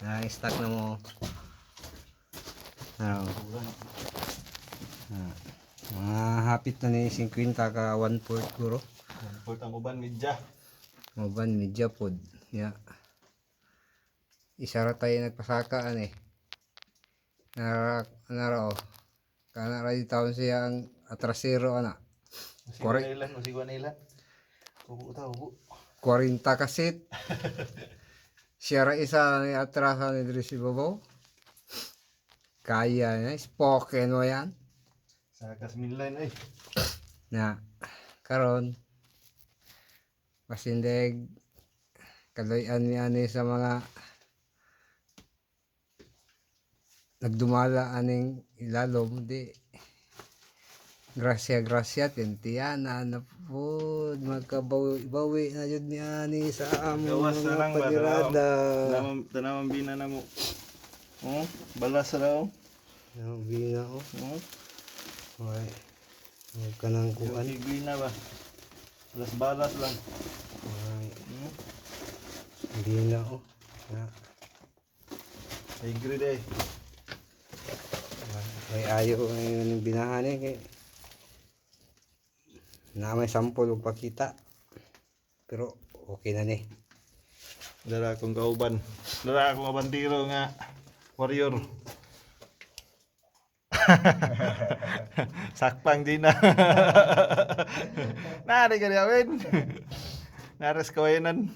Na-stack na mo. Ano? Mga hapit na ni 50 ka 1/4 guro. 1/4 ang uban medya. Uban medya pod. Ya. Isa ra tayo nagpasaka ani. Nara oh. Kana ra di taon siya ang atrasero ana. Masiguan ilan. Ubo ta ubo. 40 kasit. Siya ra isa ni atrasan ni diri si Bobo. Kaya niya, spoken mo yan. Sa Kasminline ay. Na, karon masindig kaloyan ni ani sa mga nagdumala aning ilalom di grasya tentiana na po magkabawi na yun ni ani sa among Gawas na mga lang ba panirada. Tanamang bina na mo. Oh, balas raw. Bina ko. Okay. Huwag ka nang kuhan. Bina ba? Balas lang. Okay. Bina ko. Ay grade eh. May ayaw ngayon yung binahan eh. Kaya na may sample o pakita. Pero okay na ni. Dara akong kauban. Dara akong abantiro nga warrior. Sakpang din na. Nari ka rin. Naras kawayanan.